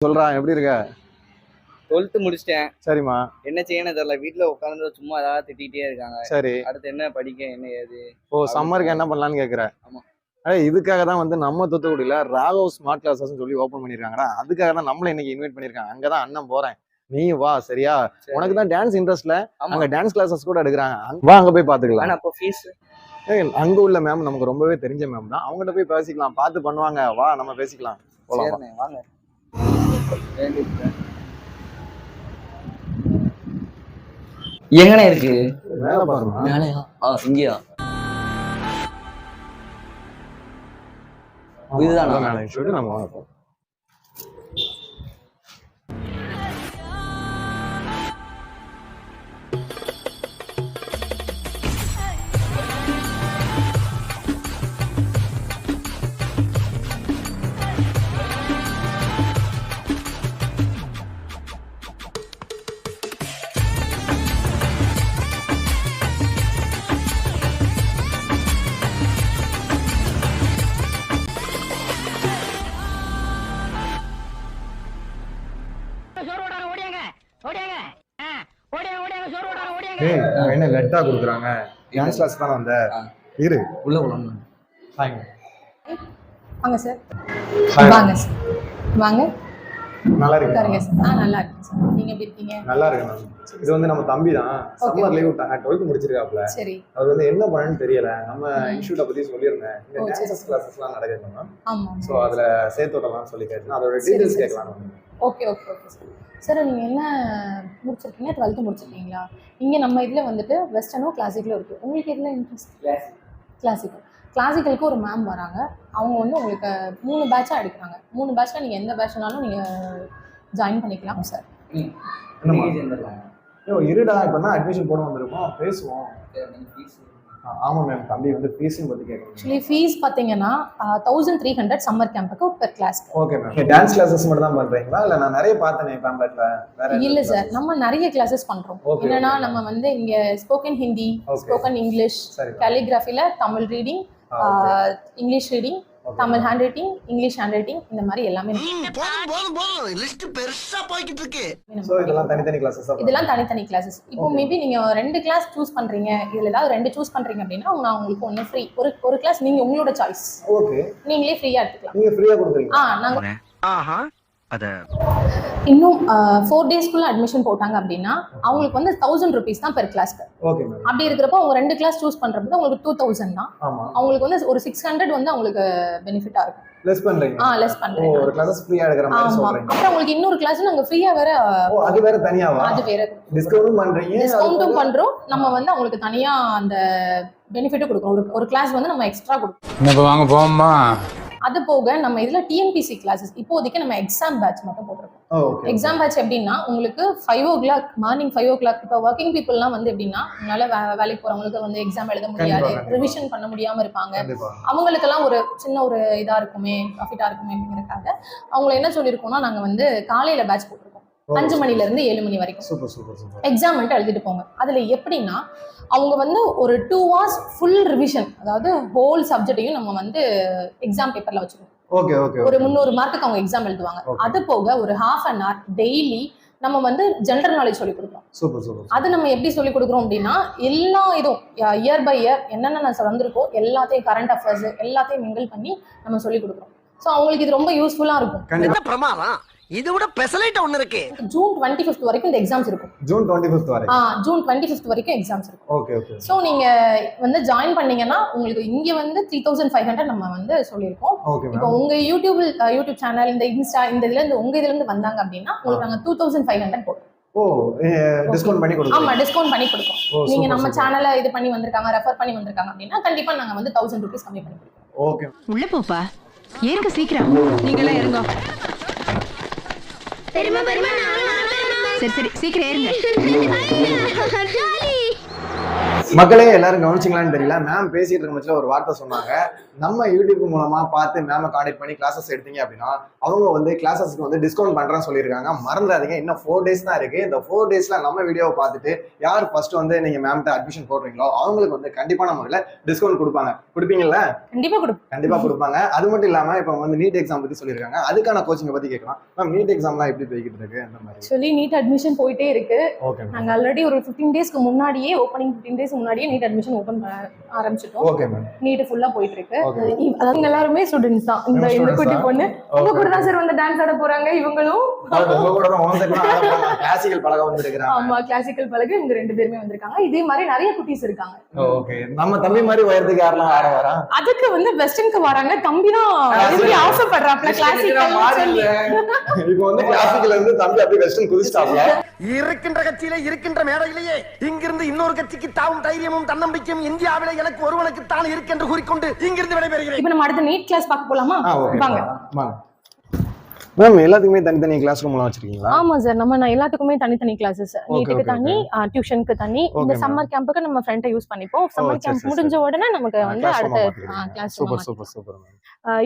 சொல்றா எப்படி இருக்க? 12th முடிச்சிட்டேன். சரிம்மா. என்ன செய்யணும் தெரியல. வீட்ல உட்கார்ந்து சும்மா ஏதாவது திட்டிகிட்டே இருக்காங்க. சரி. அடுத்து என்ன படிக்க என்ன ஏது? சம்மருக்கு என்ன பண்ணலாம்னு கேக்குற? ஆமா. இதுக்காக தான் வந்து நம்ம தூத்துக்குடியில ராகவ் ஸ்மார்ட் கிளாஸஸ் சொல்லி ஓபன் பண்ணிருக்காங்கடா. அதுக்காக தான் நம்மள இன்னைக்கு இன்வைட் பண்ணிருக்காங்க. அங்கதான் அண்ணன் போறேன். நீ வா சரியா? உனக்கு தான் டான்ஸ் இன்ட்ரெஸ்ட்ல அங்க டான்ஸ் கிளாஸஸ் கூட எடுக்கிறாங்க. வா அங்க போய் பாத்துக்கலாம். அப்போ ஃபீஸ் அங்க உள்ள மேம் நமக்கு ரொம்பவே தெரிஞ்ச மேம் தான். அவங்ககிட்ட போய் பேசிக்கலாம். பார்த்து பண்ணுவாங்க. வா நம்ம பேசிக்கலாம். போலாம் வாங்க. எங்கனே இருக்கு? மேல பாருங்க. மேலயா? இங்கயா? இதுதான் மேல சொல்லிட்டு நம்ம வாங்க. என்ன லெட்டா குடுக்குறாங்க? டான்ஸ் கிளாஸ் தான் வந்த. இரு உள்ள போலாம். வாங்க. வாங்க சார். வாங்க சார். வாங்க. நல்லா இருக்கீங்க? உட்காருங்க சார். நல்லா இருக்கேன் சார். நீங்க எப்படி இருக்கீங்க? நல்லா இருக்கேன் மேம். இது வந்து நம்ம தம்பி தான். சம்மர் லீவ் விட்டாங்க. 12th முடிச்சிருக்காப்ல. சரி. அவர் வந்து என்ன பண்ணனும்னு தெரியல. நம்ம இன்ஸ்டிடியூட்ட பத்தி சொல்லிருந்தேன். இந்த டான்ஸ் கிளாஸஸ்லாம் நடக்குது மேம். ஆமா. சோ அதுல சேர்த்து விடலாம் சொல்லி கேட்டேன். அதோட டீடைல்ஸ் கேட்கலாம் மேம். Okay sir. சார் நீங்க என்ன முடிச்சிருக்கீங்க? 12th முடிச்சிருக்கீங்களா? இங்க நம்ம இதுல வந்துட்டு வெஸ்டர்னும் கிளாசிக்கலும் இருக்கு. உங்களுக்கு எதுல இன்ட்ரெஸ்ட்? கிளாசிக்கல். கிளாசிக்கலுக்கு ஒரு மேம் வராங்க. அவங்க வந்து உங்களுக்கு 3 பேட்சா எடுக்கிறாங்க. 3 பேட்ச்ல நீங்க எந்த பேட்ச்னாலும் நீங்க ஜாயின் பண்ணிக்கலாம் சார். இருடா இப்பதான் அட்மிஷன் போட வந்திருக்கோம். பேசுவோம். ஆமா மேம். தம்பி வந்து ஃபீஸையும் பத்தி கேட்கணும். ஆக்சுவலி ஃபீஸ் பாத்தீங்கன்னா 1300 சம்மர் கேம்புக்கு per class. Okay ma'am. Dance classes மட்டும் தான் பண்றீங்களா இல்ல நான் நிறைய பார்த்தனே பேம்ப்ளெட்ல வேற? இல்ல சார், நம்ம நிறைய கிளாसेस பண்றோம். என்னன்னா நம்ம வந்து இங்க ஸ்போக்கன் ஹிந்தி, ஸ்போக்கன் இங்கிலீஷ், காலிகிராஃபில Tamil reading, English reading, Tamil handwriting, English handwriting, இந்த மாதிரி எல்லாமே போதும் லிஸ்ட் பெருசா போயிட்டு இருக்கு. சோ இதெல்லாம் தனித்தனி கிளாसेस. இதெல்லாம் தனித்தனி கிளாसेस. இப்போ மேபி நீங்க 2 கிளாஸ் சூஸ் பண்றீங்க, இதுல ஏதாவது 2 சூஸ் பண்றீங்க அப்படினா நான் உங்களுக்கு ஒன்னு ஃப்ரீ. ஒரு கிளாஸ் நீங்க உங்களோட சாய்ஸ். ஓகே. நீங்களே ஃப்ரீயா எடுத்துக்கலாம். நீங்க ஃப்ரீயா கொடுக்குறீங்க? நாங்க அத இன்னும் 4 டேஸ்க்குள்ள அட்மிஷன் போட்டாங்க அப்படின்னா அவங்களுக்கு வந்து 1000 rupees தான் பெர் கிளாஸ்க்கு. Okay ma'am. அப்படி இருக்கிறப்ப அவங்க 2 கிளாஸ் சூஸ் பண்றப்ப உங்களுக்கு 2000 தான். ஆமா. அவங்களுக்கு வந்து ஒரு 600 வந்து அவங்களுக்கு பெனிஃபிட்டா இருக்கும். லெஸ் பண்றீங்க? லெஸ் பண்றீங்க. ஒரு கிளாஸ் ஃப்ரீயா எடுக்கற மாதிரி சொல்றீங்க. அப்புறம் உங்களுக்கு இன்னொரு கிளாஸ் நாங்க ஃப்ரீயா வேற. அது வேற தனியாவா? அது வேற. டிஸ்கவுண்டும் பண்றீங்க? டிஸ்கவுண்டும் பண்றோம். நம்ம வந்து அவங்களுக்கு தனியா அந்த பெனிஃபிட் கொடுக்கிறோம். ஒரு கிளாஸ் வந்து நம்ம எக்ஸ்ட்ரா கொடுக்கிறோம். இப்ப வாங்க போம்மா. அது போக நம்ம இதுல டிஎன்பிசி கிளாसेस இப்போதைக்கு நம்ம எக்ஸாம் பேட்ச் மட்டும் போட்டுருக்கோம். எக்ஸாம் பேட்ச் எப்படின்னா உங்களுக்கு 5 o'clock மார்னிங் 5 o'clock. இப்போ ஒர்க்கிங் பீப்புள்லாம் வந்து எப்படின்னா உங்களால வேலைக்கு போறவங்களுக்கு வந்து எக்ஸாம் எழுத முடியாது, ரிவிஷன் பண்ண முடியாம இருப்பாங்க. அவங்களுக்கெல்லாம் ஒரு சின்ன ஒரு இதா இருக்குமே, ப்ராஃபிட்டா இருக்குமே அப்படிங்கிறதுக்காக அவங்களை என்ன சொல்லியிருக்கோம்னா நாங்க வந்து காலையில பேட்ச் போட்டிருக்கோம். 5 மணில இருந்து 7 மணி வரைக்கும். சூப்பர். எக்ஸாம் மட்டும் எழுதிட்டு போங்க. அதுல எப்படின்னா அவங்க வந்து ஒரு 2 hours ஃபுல் ரிவிஷன், அதாவது ஹோல் சப்ஜெக்டையும் நம்ம வந்து எக்ஸாம் பேப்பர்ல வச்சுக்கணும். ஓகே. ஒரு 300 மார்க்குக்கு அவங்க எக்ஸாம் எழுதுவாங்க. அது போக ஒரு ½ an hour டெய்லி நம்ம வந்து ஜெனரல் நாலேஜ் சொல்லி கொடுக்குறோம். சூப்பர். அது நம்ம எப்படி சொல்லி கொடுக்குறோம் அப்படின்னா எல்லா இதுவும் இயர் பை இயர் என்னென்ன வந்திருக்கோ எல்லாத்தையும் கரண்ட் அஃபேர்ஸ் எல்லாத்தையும் மிங்கிள் பண்ணி நம்ம சொல்லி கொடுக்குறோம். ஸோ அவங்களுக்கு இது ரொம்ப யூஸ்ஃபுல்லா இருக்கும். பிரமாதம். இது விட ஸ்பெஷலைட் ஒன்னு இருக்கு. ஜூன் 25th வரைக்கும் இந்த எக்ஸாம்ஸ் இருக்கும். ஜூன் 25th வரைக்கும்? ஜூன் 25th வரைக்கும் எக்ஸாம்ஸ் இருக்கும். ஓகே. சோ நீங்க வந்து ஜாயின் பண்ணீங்கன்னா உங்களுக்கு இங்க வந்து 3500 நம்ம வந்து சொல்லியிருக்கோம். இப்போ உங்க யூடியூப் சேனல், இந்த இன்ஸ்டா, இந்த இதுல இருந்து உங்க இதுல இருந்து வந்தாங்க அப்படின்னா உங்களுக்கு நாங்க 2500 போடுறோம். டிஸ்கவுண்ட் பண்ணி கொடுக்குறோம். ஆமா, டிஸ்கவுண்ட் பண்ணி கொடுக்கிறோம். நீங்க நம்ம சேனலை இது பண்ணி வந்திருக்காங்க, ரெஃபர் பண்ணி வந்திருக்காங்க அப்படின்னா கண்டிப்பா நாங்க வந்து 1000 rupees கம்மி பண்ணி கொடுக்கிறோம். ஓகே. உள்ள போப்பா. ஏறுங்க சீக்கிரம். நீங்களே ஏறுங்க. சரி சீக்கிரம் ஏறுங்க. மக்களே எல்லாரும் கவனிச்சிங்களான்னு தெரியல, மேம் பேசிட்டு இருக்கும் பட்சத்துல ஒரு வார்த்தை சொன்னாங்க. நம்ம யூடியூப் மூலமா பார்த்து மேம கான்டாக்ட் பண்ணி கிளாஸஸ் எடுத்தீங்க அப்படின்னா அவங்க வந்து கிளாஸஸ்க்கு வந்து டிஸ்கவுண்ட் பண்றேன்னு சொல்லியிருக்காங்க. மறந்துடாதீங்க, இன்னும் 4 days தான் இருக்கு. இந்த 4 daysல நம்ம வீடியோவை பார்த்துட்டு யார் ஃபர்ஸ்ட் வந்து நீங்க மேம்கிட்ட அட்மிஷன் போடுறீங்களோ அவங்களுக்கு வந்து கண்டிப்பான முறையில டிஸ்கவுண்ட் கொடுப்பாங்க. கொடுப்பீங்கல்ல? கண்டிப்பா கொடுப்பாங்க. அது மட்டும் இல்லாம இப்ப வந்து நீட் எக்ஸாம் பத்தி சொல்லியிருக்காங்க, அதுக்கான கோச்சிங் பத்தி கேட்கலாம். மேம் நீட் எக்ஸாம்லாம் எப்படி போய்கிட்டு இருக்கு? அந்த மாதிரி ஆக்சுவலி நீட் அட்மிஷன் போயிட்டே இருக்கு. ஓகே, நாங்க ஆல்ரெடி ஒரு 15 daysக்கு முன்னாடியே ஓப்பனிங் 15 days முன்னாடியே நீட் அட்மிஷன் ஓபன் ஆரம்பிச்சிட்டோம். Okay ma'am. நீட் ஃபுல்லா போயிட்டு இருக்கு. அதாவது எல்லாருமே ஸ்டூடெண்ட்ஸ் தான். இந்த குட்டி பொண்ணு உங்க கூட தான் சார் வந்து டான்ஸ் ஆட போறாங்க. இவங்களும் உங்க கூட தான் கிளாசிக்கல் பழக வந்திருக்காங்க. ஆமா, கிளாசிக்கல் பழக இவங்க 2 பேருமே வந்திருக்காங்க. இதே மாதிரி நிறைய குட்டீஸ் இருக்காங்க. ஓகே, நம்ம தம்பி மாதிரி உயரத்துக்கு யாரெல்லாம் ஆட வரா? அதுக்கு வந்து வெஸ்டர்னுக்கு வராங்க. தம்பினா எப்படி ஆசைப்படுறாப்ல கிளாசிக்கல் சொல்லி. இப்போ வந்து கிளாசிக்கல் இருந்து தம்பி அப்படியே வெஸ்டர்ன் குதிச்சிட்டாப்ல. இருக்கின்ற கட்சியிலே இருக்கின்ற மேடையிலேயே இங்கிருந்து இன்னொரு கட்சிக்கு தாவும் தைரியமும் தன்னம்பிக்கையும் இந்தியாவிலே எனக்கு ஒருவனுக்கு தான் இருக்கென்று கூறிக்கொண்டு இங்கிருந்து விடைபெறுகிறேன். இப்போ நம்ம அடுத்த நீட் கிளாஸ் பார்க்க போலாமா? வாங்க. மேம் எல்லாத்துக்குமே தனித்தனி கிளாஸ் ரூம்லாம் வச்சிருக்கீங்களா? ஆமா சார், நான் எல்லாத்துக்குமே தனித்தனி கிளாஸஸ். நீட்டுக்கு தனி, டியூஷனுக்கு தனி. இந்த சம்மர் கேம்புக்கு நம்ம ஃப்ரண்ட்டை யூஸ் பண்ணிப்போம். சம்மர் கேம்ப் முடிஞ்ச உடனே நமக்கு வந்து அடுத்த கிளாஸ் சூப்பர் சூப்பர் சூப்பர்.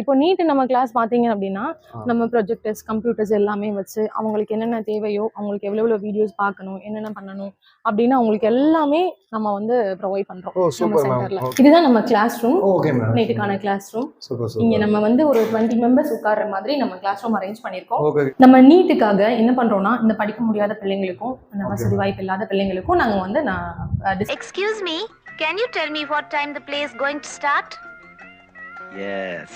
இப்போ நீட் நம்ம கிளாஸ் பாத்தீங்க அப்படின்னா நம்ம ப்ரொஜெக்டர்ஸ், கம்ப்யூட்டர்ஸ் எல்லாமே வச்சு அவங்களுக்கு என்னென்ன தேவையோ, அவங்களுக்கு எவ்வளவு வீடியோஸ் பார்க்கணும், என்னென்ன பண்ணணும் அப்படின்னு அவங்களுக்கு எல்லாமே நம்ம வந்து ப்ரொவைட் பண்றோம் நம்ம சென்டர்ல. இதுதான் நம்ம கிளாஸ் ரூம். நீட்டுக்கான கிளாஸ் ரூம். இங்க நம்ம வந்து ஒரு 20 மெம்பர்ஸ் உட்கார்ற மாதிரி நம்ம கிளாஸ் ரூம் அரேஞ்ச் பண்ணிருக்கோம். நம்ம நீட்டுக்காக என்ன பண்றோம்னா இந்த படிக்க முடியாத பிள்ளைங்களுக்கும், அந்த வசதி வாய்ப்பு இல்லாத பிள்ளைங்களுக்கும் நாங்க வந்து Excuse me, can you tell me what time the play is going to start? Yes,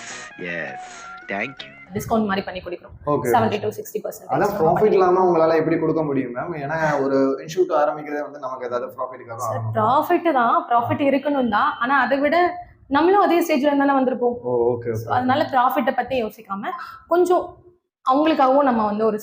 thank you. Discount மாதிரி பண்ணி கொடுக்கிறோம். 70 to 60%. அத ப்ராஃபிட் இல்லாம உங்களால எப்படி கொடுக்க முடியும் மேம்? ஏன்னா ஒரு இன்ஸ்டிடியூட் ஆரம்பிக்கிறதே வந்து நமக்கு ஏதாவது ப்ராஃபிட்டுக்காக ஆரம்பிக்கணும். ப்ராஃபிட் தான், ப்ராஃபிட் இருக்கணும் தான். ஆனா அதை விட நம்மளும் அதே ஸ்டேஜ்ல இருந்தானே வந்திருப்போம். ஓகே. அதனால ப்ராஃபிட்டை பத்தி யோசிக்காம கொஞ்சம் அவங்களுக்காகவும் நம்ம வந்து ஒரு